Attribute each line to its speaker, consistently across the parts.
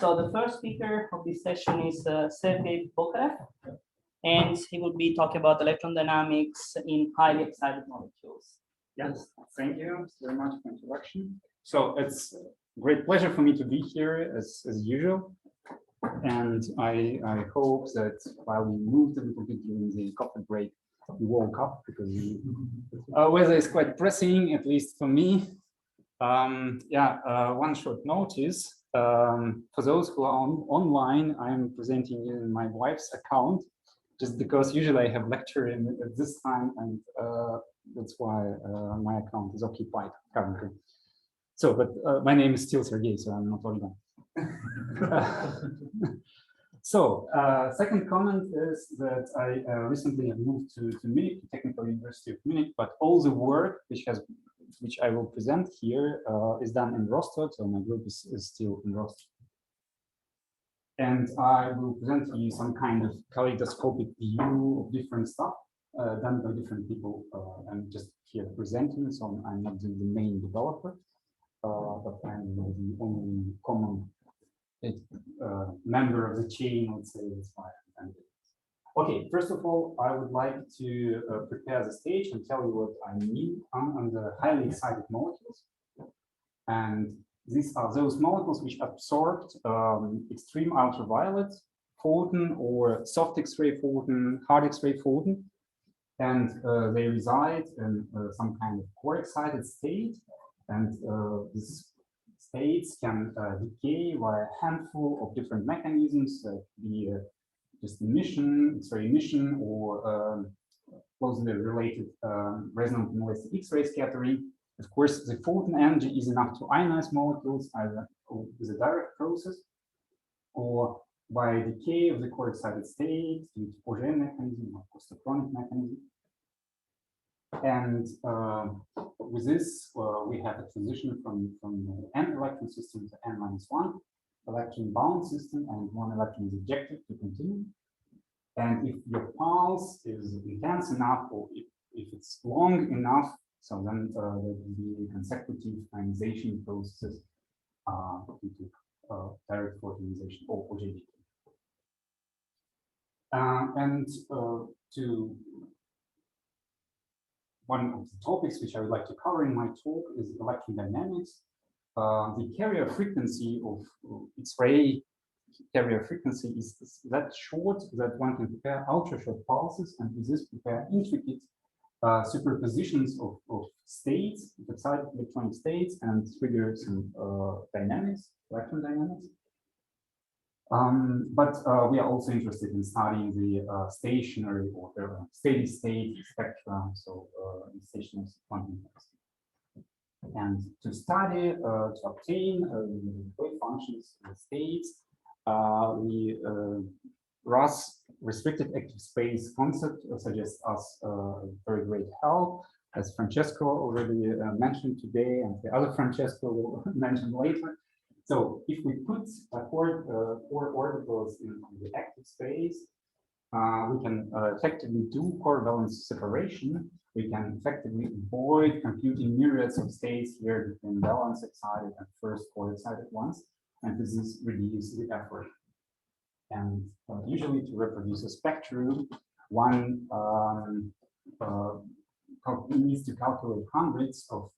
Speaker 1: So the first speaker of this session is Sergey Bokarev, and he will be talking about electron dynamics in highly excited molecules.
Speaker 2: Yes, thank you very much for the introduction. So it's a great pleasure for me to be here as usual. And I hope that while we moved a little bit during the coffee break, we woke up because the weather is quite pressing, at least for me. One short notice. For those who are online, I'm presenting in my wife's account, just because usually I have lecture at this time, and that's why my account is occupied currently. So, but my name is still Sergey, so I'm not Olga. So, second comment is that I recently have moved to Munich, Technical University of Munich, but all the work which I will present here is done in Rostock, so my group is still in Rostock. And I will present to you some kind of kaleidoscopic view of different stuff done by different people. I'm just here presenting, so I'm not the main developer, but I'm the only common member of the chain, let's say. That's why I'm doing this. Okay, first of all, I would like to prepare the stage and tell you what I mean on the highly excited molecules. And these are those molecules which absorbed extreme ultraviolet, photon, or soft X-ray photon, hard X-ray photon, and they reside in some kind of core-excited state. And these states can decay via a handful of different mechanisms, be just emission, X-ray emission, or closely related resonant inelastic X-ray scattering. Of course, the photon energy is enough to ionize molecules either with a direct process or by decay of the core-excited state due to Auger mechanism or post-electronic mechanism. And with this, we have a transition from n electron system to n-1 electron bound system, and one electron is ejected to continue. And if your pulse is intense enough, or if it's long enough, so then there will be consecutive ionization processes due to direct photoionization or Auger decay. And to one of the topics which I would like to cover in my talk is electron dynamics. The carrier frequency of X-ray carrier frequency is that short that one can prepare ultra-short pulses, and with this prepare intricate superpositions of states, excited electronic states, and trigger some dynamics, electron dynamics. But we are also interested in studying the stationary or steady state spectra, so stationary quantum chemistry. And to study, to obtain wave functions and states, the RAS restricted active space concept suggests us very great help, as Francesco already mentioned today, and the other Francesco will mention later. So if we put four orbitals in the active space, we can effectively do core valence separation. We can effectively avoid computing myriads of states here between valence excited and first core excited ones, and this is reduce the effort. And usually to reproduce a spectrum, one needs to calculate hundreds of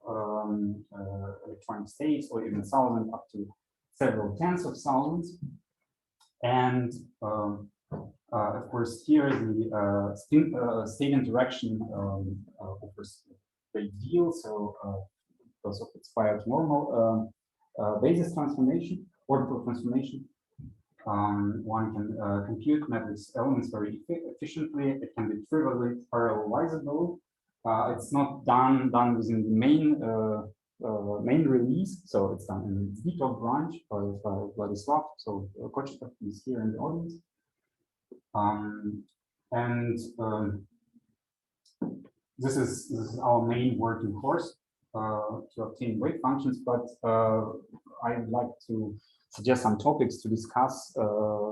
Speaker 2: electronic states, or even thousands, up to several tens of thousands. And of course, here the state interaction offers a great deal. So because of its bias normal basis transformation, orbital transformation, one can compute matrix elements very efficiently. It can be trivially parallelizable. It's not done within the main release, so it's done in the detailed branch by Vladislav. So Kochetov is here in the audience, this is our main working course to obtain wave functions. But I'd like to suggest some topics to discuss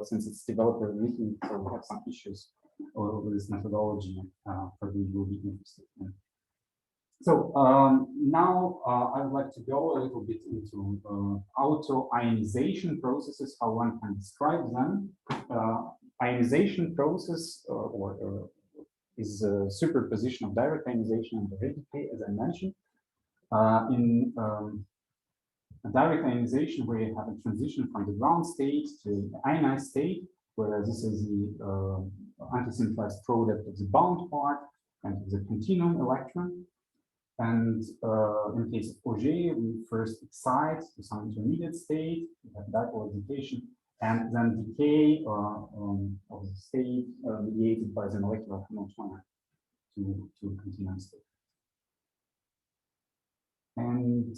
Speaker 2: since it's developer meeting, so we have some issues with this methodology for which we'll be interested in. So now I would like to go a little bit into auto-ionization processes, how one can describe them. Ionization process is a superposition of direct ionization and direct decay, as I mentioned. In direct ionization, where you have a transition from the ground state to the ionized state, where this is the anticentralized product of the bound part and of the continuum electron. And in case of Auger, we first excite to some intermediate state, we have dipole excitation, and then decay of the state mediated by the molecular phenomena to continuum state. And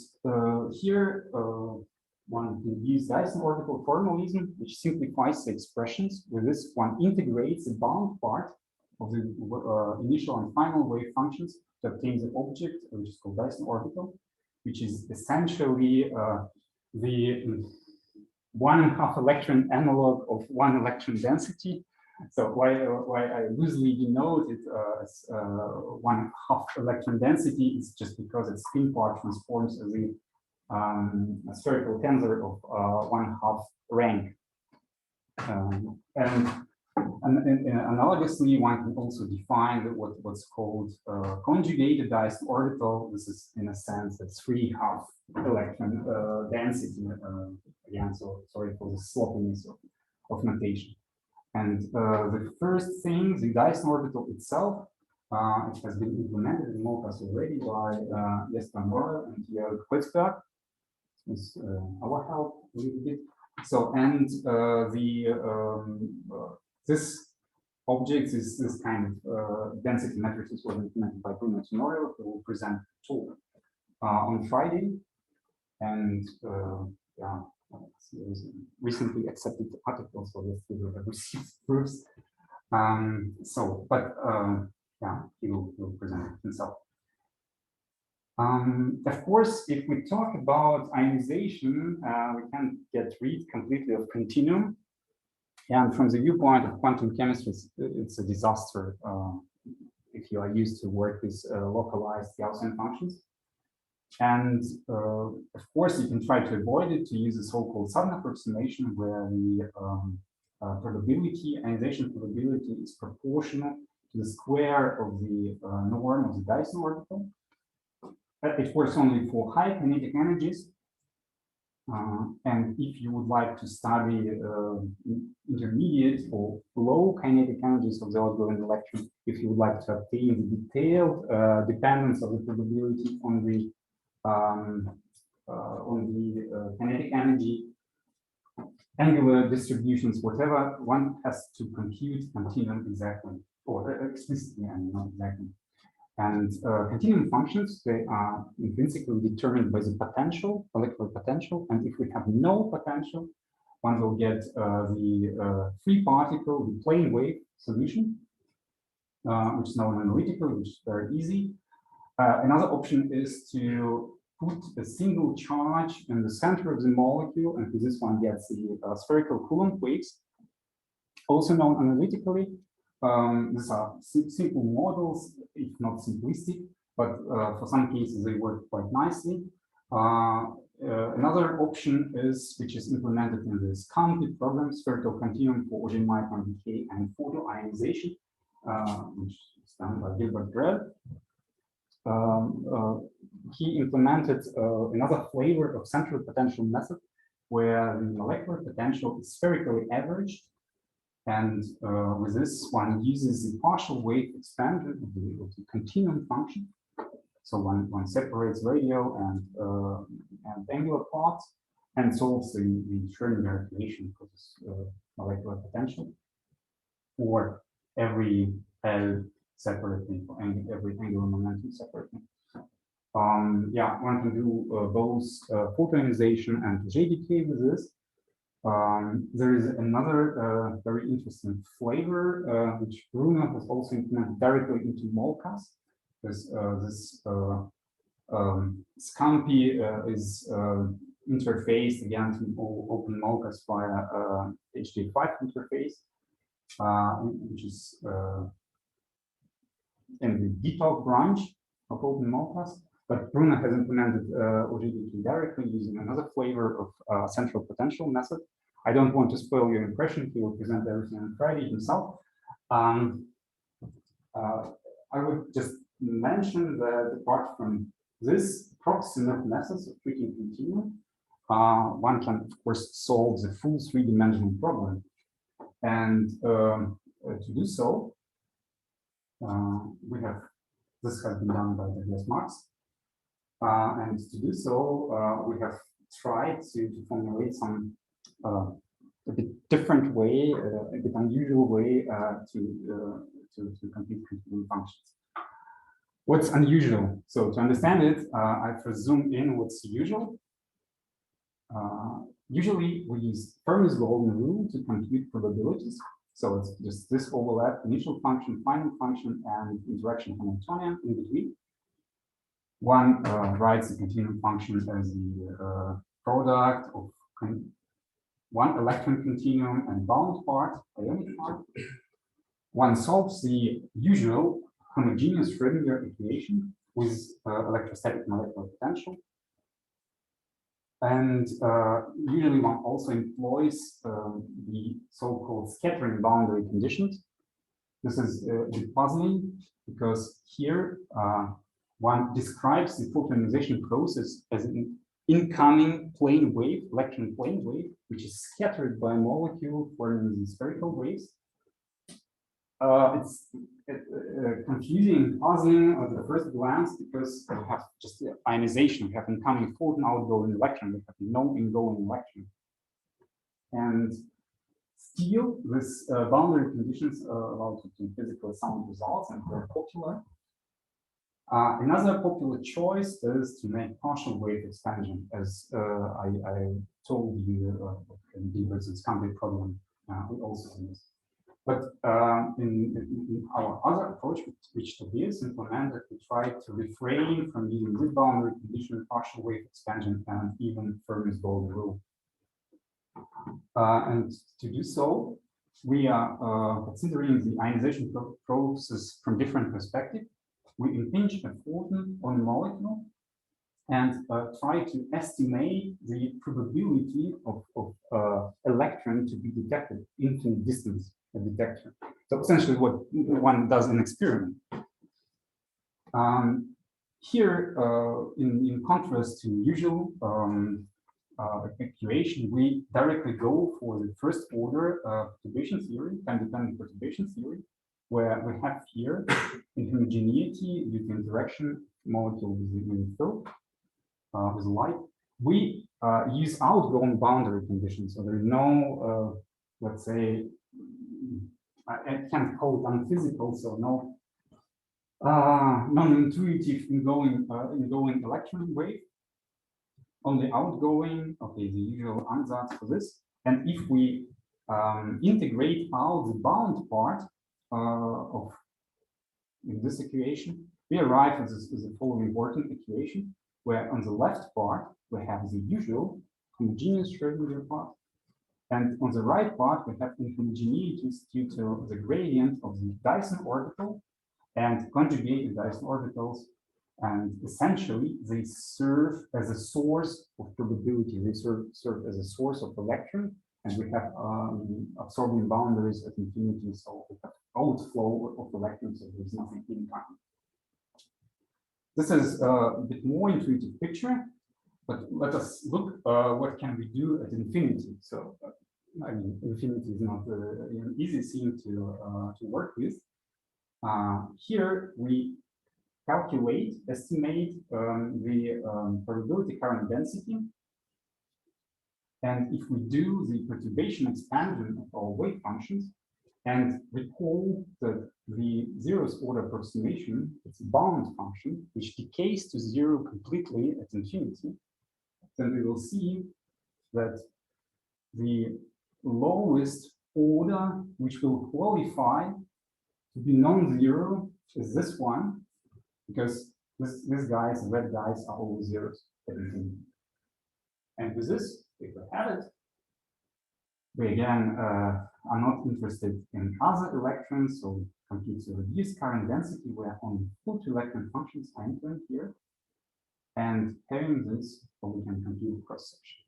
Speaker 2: here one can use Dyson orbital formalism, which simplifies the expressions. With this, one integrates the bound part of the initial and final wave functions to obtain the object, which is called Dyson orbital, which is essentially the 1.5 electron analog of 1 electron density. So why I loosely denote it as 1.5 electron density is just because its spin part transforms as a spherical tensor of 1/2 rank. And analogously, one can also define what's called conjugated Dyson orbital. This is, in a sense, it's 3/2 electron density. Again, so sorry for the sloppiness of notation. And the first thing, the Dyson orbital itself, it has been implemented in MolCas already by Grell and Kochetov. With our help a little bit. So, and this object is this kind of density matrices was implemented by Bruno Tenorio, who will present talk on Friday. And yeah, there's a recently accepted article, so we will have received proofs. Yeah, he will present it himself. Of course, if we talk about ionization, we can't get rid completely of continuum. And from the viewpoint of quantum chemistry, it's a disaster if you are used to work with localized Gaussian functions. And of course, you can try to avoid it to use a so-called sudden approximation, where the ionization probability is proportional to the square of the norm of the Dyson orbital. It works only for high kinetic energies. And if you would like to study intermediate or low kinetic energies of the outgoing electron, if you would like to obtain the detailed dependence of the probability on the kinetic energy, angular distributions, whatever, one has to compute continuum exactly, or explicitly, and not exactly. And continuum functions, they are intrinsically determined by the potential, molecular potential. And if we have no potential, one will get the free particle, the plane wave solution, which is known analytically, which is very easy. Another option is to put a single charge in the center of the molecule, and this one gets the spherical Coulomb waves, also known analytically. These are simple models, if not simplistic, but for some cases they work quite nicely. Another option is, which is implemented in this COMPI program, spherical continuum for Auger micron decay and photoionization, which is done by Gilbert Grell. He implemented another flavor of central potential method, where the molecular potential is spherically averaged. And with this, one uses the partial wave expansion of the continuum function. So one separates radial and angular parts and solves the Schrödinger equation for this molecular potential for every L separately, for every angular momentum separately. Yeah, one can do both photoionization and JDK with this. There is another very interesting flavor, which Bruno has also implemented directly into MolCas. This SCAMPI is interfaced again to OpenMolcas via HD5 interface, which is in the detox branch of OpenMolcas, but Bruno has implemented OGDT directly using another flavor of central potential method. I don't want to spoil your impression. He will present everything on Friday himself. I would just mention that apart from this approximate methods of treating continuum, one can, of course, solve the full three-dimensional problem. And to do so, this has been done by Marx. And to do so, we have tried to formulate some a bit different way, a bit unusual way to compute continuum functions. What's unusual? So to understand it, I first zoom in what's usual. Usually we use Fermi's golden rule to compute probabilities. So it's just this overlap, initial function, final function, and interaction Hamiltonian in between. One writes the continuum function as the product of one electron continuum and bound part, ionic part. One solves the usual homogeneous Schrödinger equation with electrostatic molecular potential. And usually one also employs the so-called scattering boundary conditions. This is a bit puzzling because here one describes the photoionization process as an incoming plane wave, electron plane wave, which is scattered by a molecule forming these spherical waves. It's confusing, puzzling at the first glance because we have just the ionization. We have incoming photon, outgoing electron. We have no ingoing electron. And still, this boundary conditions allow to physically sound results and very popular. Another popular choice is to make partial wave expansion, as I told you in Gilbert's complete problem. We also do this. But in our other approach, which Tobias implemented, we tried to refrain from using this boundary condition, partial wave expansion, and even Fermi's golden rule. And to do so, we are considering the ionization process from different perspectives. We impinge a photon on a molecule and try to estimate the probability of electron to be detected infinite distance of detection. So essentially what one does in experiment. Here, in contrast to usual equation, we directly go for the first order perturbation theory, time-dependent perturbation theory, where we have here in homogeneity due to interaction molecule with fill, with light. We use outgoing boundary conditions, so there is no, let's say, I can't call it unphysical, so no non-intuitive ingoing electron wave, only outgoing, okay, the usual ansatz for this. And if we integrate out the bound part of this equation, we arrive at the following important equation, where on the left part we have the usual homogeneous Schrödinger part, and on the right part we have inhomogeneities due to the gradient of the Dyson orbital and conjugated Dyson orbitals, and essentially they serve as a source of probability. They serve as a source of electron, and we have absorbing boundaries at infinity, so we have outflow of electrons, so there's nothing in time. This is a bit more intuitive picture, but let us look what can we do at infinity. So, I mean, infinity is not an easy thing to work with. Here we estimate the probability current density. And if we do the perturbation expansion of our wave functions and recall that the zeroth order approximation, it's a bound function, which decays to zero completely at infinity, then we will see that the lowest order, which will qualify to be non-zero, is this one, because these guys, the red guys, are all zeros at infinity. And with this, if we have it, we again are not interested in other electrons, so computes a reduced current density where only photoelectron functions are entering here. And having this, we can compute cross section.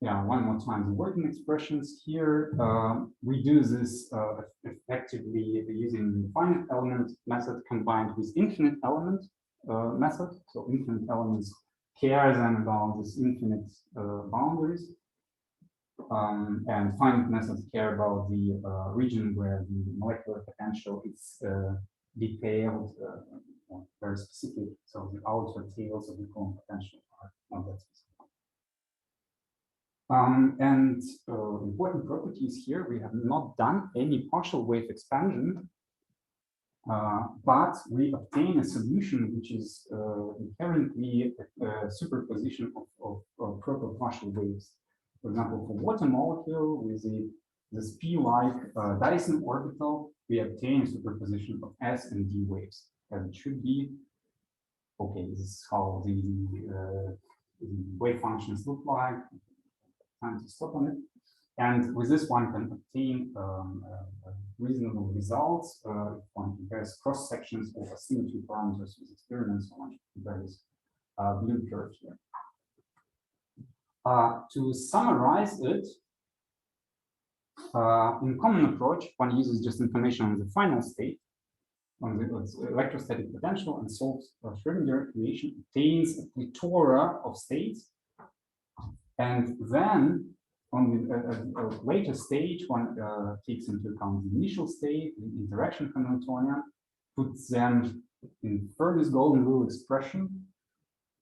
Speaker 2: Yeah, one more time, the working expressions here. We do this effectively using the finite element method combined with infinite element method. So infinite elements care then about this infinite boundaries. And finite methods care about the region where the molecular potential is detailed, very specific. So the outer tails of the cone potential are not that specific. Important properties here, we have not done any partial wave expansion, but we obtain a solution which is inherently a superposition of proper partial waves. For example, for water molecule with this p-like Dyson orbital, we obtain a superposition of S and D waves, as it should be. Okay, this is how the wave functions look like. Time to stop on it. And with this one can obtain reasonable results if one compares cross sections of symmetry parameters with experiments. So one should compare this blue curve here. To summarize it, in common approach, one uses just information on the final state, on the electrostatic potential, and solves Schrödinger equation, obtains a plethora of states. And then on the later stage, one takes into account the initial state, the interaction Hamiltonian, puts them in Fermi's golden rule expression,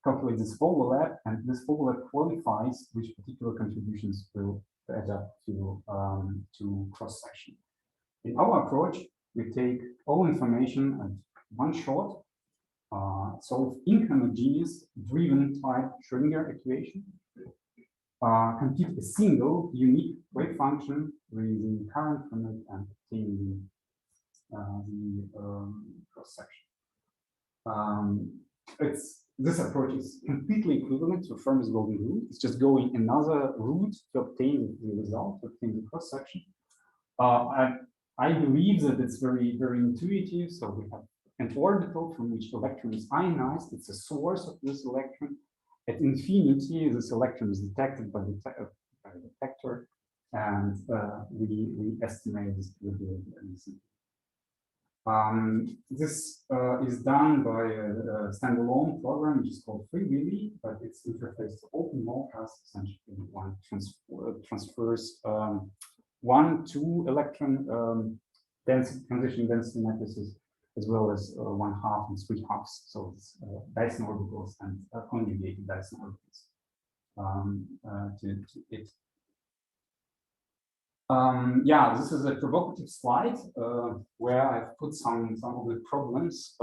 Speaker 2: calculates this overlap, and this overlap qualifies which particular contributions will add up to cross section. In our approach, we take all information at one shot, solve inhomogeneous driven type Schrödinger equation, compute a single unique wave function with the current from it and obtain the cross section. This approach is completely equivalent to Fermi's golden rule. It's just going another route to obtain the result, to obtain the cross section. I believe that it's very, very intuitive. So we have an orbital from which electron is ionized. It's a source of this electron. At infinity, this electron is detected by the detector, and we estimate this probability. This is done by a standalone program which is called free-wheelie, but it's interfaced to OpenMolcas. Essentially, one transfers 1-2 electron transition density matrices, as well as 1/2 and 3/2. So it's Dyson orbitals and conjugated Dyson orbitals to it. Yeah, this is a provocative slide where I've put some of the problems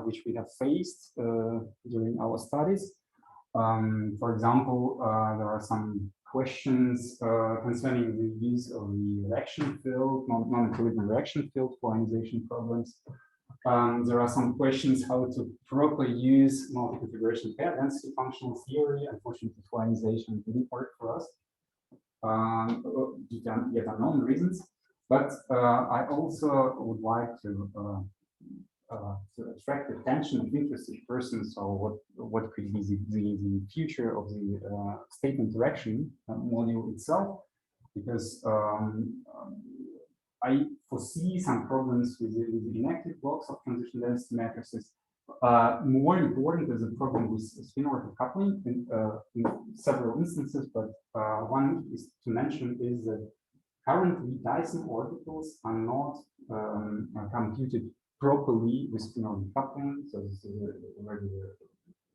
Speaker 2: which we have faced during our studies. For example, there are some questions concerning the use of the reaction field, non-equilibrium reaction field for ionization problems. There are some questions how to properly use multi-configuration pair density functional theory. Unfortunately, for ionization didn't work for us. Yet unknown reasons, but I also would like to attract the attention of interested persons. So what could be the future of the state interaction module itself? Because I foresee some problems with the inactive blocks of transition density matrices. More important is a problem with spin-orbital coupling in several instances, but one is to mention is that currently Dyson orbitals are not computed properly with spin-orbital coupling, so this is a very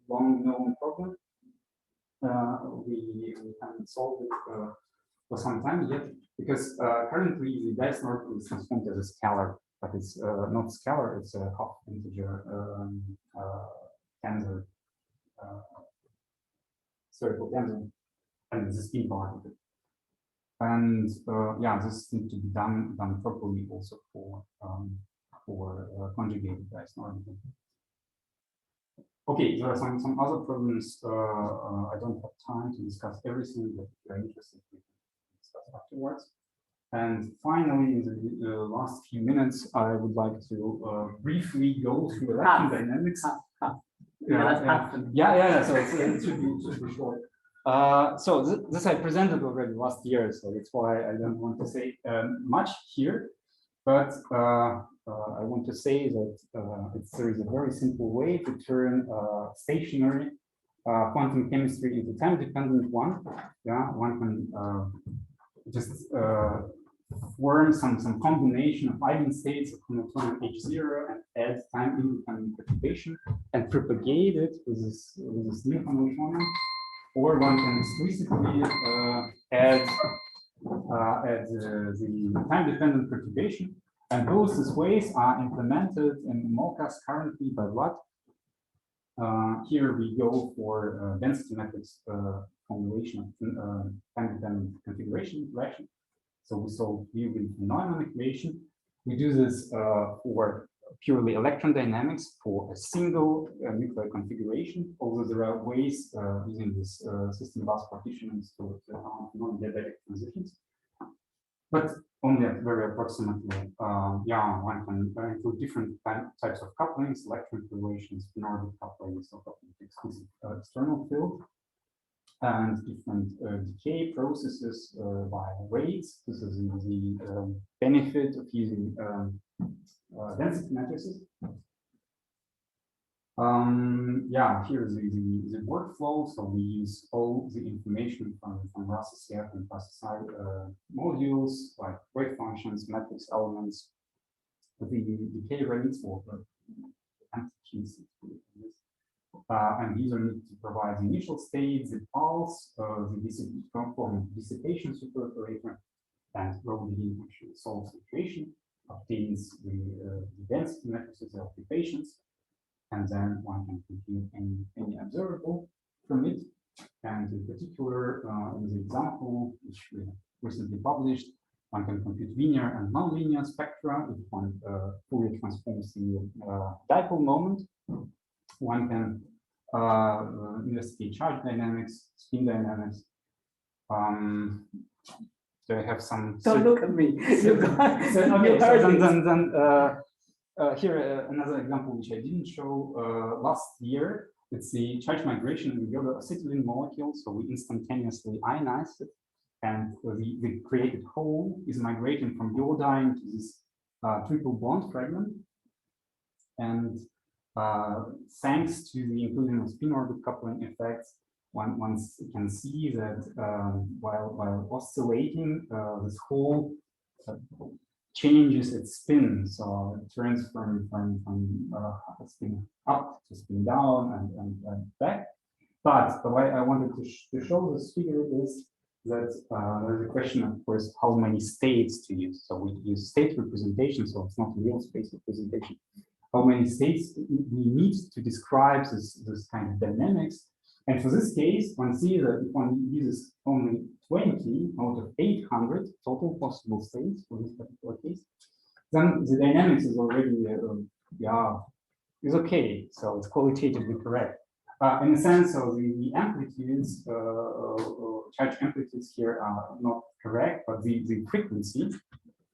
Speaker 2: long-known problem. We haven't solved it for some time yet, because currently the Dyson orbital is transformed as a scalar. But it's not scalar, it's a half integer tensor, spherical tensor, and it's the spin part of it. And yeah, this needs to be done properly also for conjugated Dyson orbital. Okay, there are some other problems. I don't have time to discuss everything, but if you're interested, we can discuss afterwards. And finally, in the last few minutes, I would like to briefly go through electron dynamics. Yeah. So it should be short. So this I presented already last year, so that's why I don't want to say much here. But I want to say that there is a very simple way to turn stationary quantum chemistry into time-dependent one. Yeah, one can just form some combination of eigenstates of Hamiltonian H0 and add time-independent perturbation and propagate it with this new Hamiltonian. Or one can explicitly add the time-dependent perturbation, and both these ways are implemented in MolCas currently by Vlad. Here we go for density matrix formulation of time-dependent configuration interaction. So we solve with Neumann equation. We do this for purely electron dynamics for a single nuclear configuration, although there are ways using this system bus partitionings to non-diabatic transitions. But only at very approximately, one can include different types of couplings, electron correlations, spin-orbit couplings, so coupling to exclusive external field, and different decay processes by rates. This is the benefit of using density matrices. Here's the workflow. So we use all the information from RASSCF and RASSCI modules like wave functions, matrix elements, the decay rates for entities. And these are needed to provide the initial state, the pulse, the conform dissipation superoperator, and Rho-Levine actually solves the equation, obtains the density matrices of occupations, and then one can compute any observable from it. And in particular, in the example which we recently published, one can compute linear and nonlinear spectra if one fully transforms the dipole moment. One can investigate charge dynamics, spin dynamics. So I have some.
Speaker 3: Don't look at me.
Speaker 2: Here another example which I didn't show last year. It's the charge migration in the acetylene molecule. So we instantaneously ionized it, and the created hole is migrating from iodine to this triple bond fragment. And thanks to the inclusion of spin orbit coupling effects, one can see that while oscillating, this hole changes its spin, so it turns from spin up to spin down and back. But the way I wanted to show this figure is that there's a question, of course, how many states to use. So we use state representation, so it's not real space representation. How many states we need to describe this kind of dynamics. And for this case, one sees that if one uses only 20 out of 800 total possible states for this particular case, then the dynamics is already, is okay. So it's qualitatively correct. In a sense, so the amplitudes, charge amplitudes here are not correct, but the frequency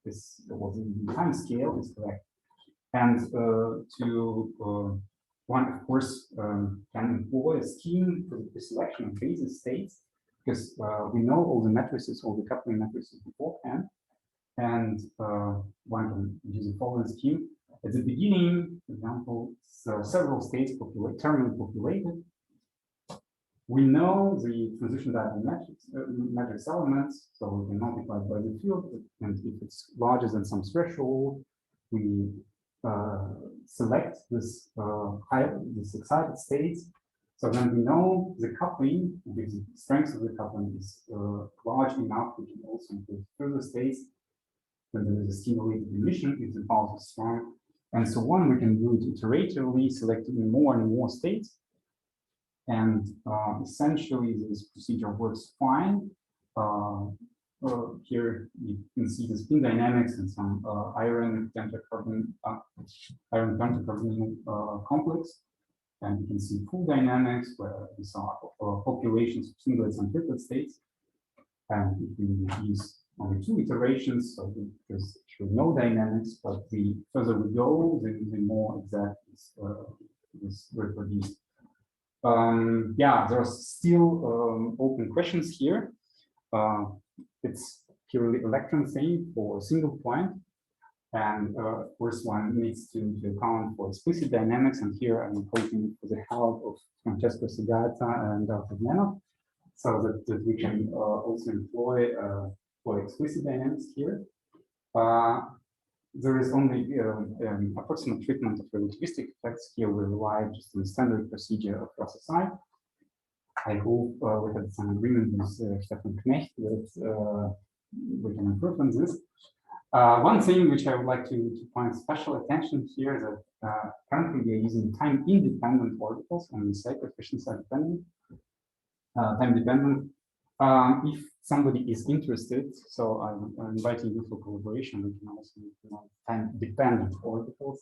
Speaker 2: is, or the time scale is correct. And one, of course, can employ a scheme for the selection of basis states, because we know all the matrices, all the coupling matrices beforehand. And one can use a following scheme. At the beginning, for example, several states terminally populated. We know the transition diagonal matrix elements, so we can multiply by the field, and if it's larger than some threshold, we select this this excited states. So then we know the coupling, the strength of the coupling is large enough, we can also include further states. When there is a stimulated emission, if the pulse is strong, and so on, we can do it iteratively, selecting more and more states. And essentially, this procedure works fine. Here you can see the spin dynamics and some iron pentacarbon complex, and you can see full dynamics where we saw populations of singlets and triplet states. And if we use only 2 iterations, so there's actually no dynamics, but the further we go, the more exact is reproduced. Yeah, there are still open questions here. It's purely electron thing for a single point. And of course, one needs to account for explicit dynamics. And here I'm hoping for the help of Francesco Segata and Dr. so that we can also employ for explicit dynamics here. There is only approximate treatment of relativistic effects. Here we rely just on the standard procedure of process. I hope we had some agreement with Stefan Knecht that we can improve on this. One thing which I would like to point special attention here is that currently we are using time-independent orbitals, and the coefficients are dependent, time-dependent. If somebody is interested, so I'm inviting you for collaboration. We can also use time-dependent orbitals,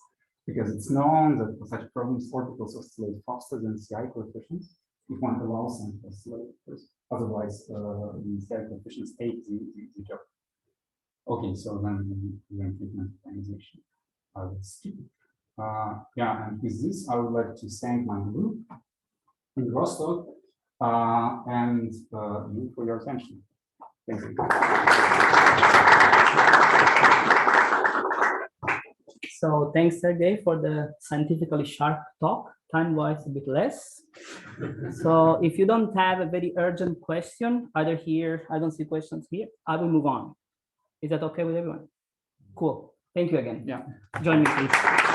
Speaker 2: because it's known that for such problems, orbitals oscillate faster than CI coefficients. If one allows them to oscillate first, otherwise the CI coefficients take the job. Okay, so then we treatment ionization. I will skip it. Yeah, and with this, I would like to thank my group in Rostock and you for your attention. Thank you.
Speaker 1: So thanks, Sergey, for the scientifically sharp talk, time-wise a bit less. So if you don't have a very urgent question, either here, I don't see questions here, I will move on. Is that okay with everyone? Cool. Thank you again.
Speaker 2: Yeah.
Speaker 1: Join me, please.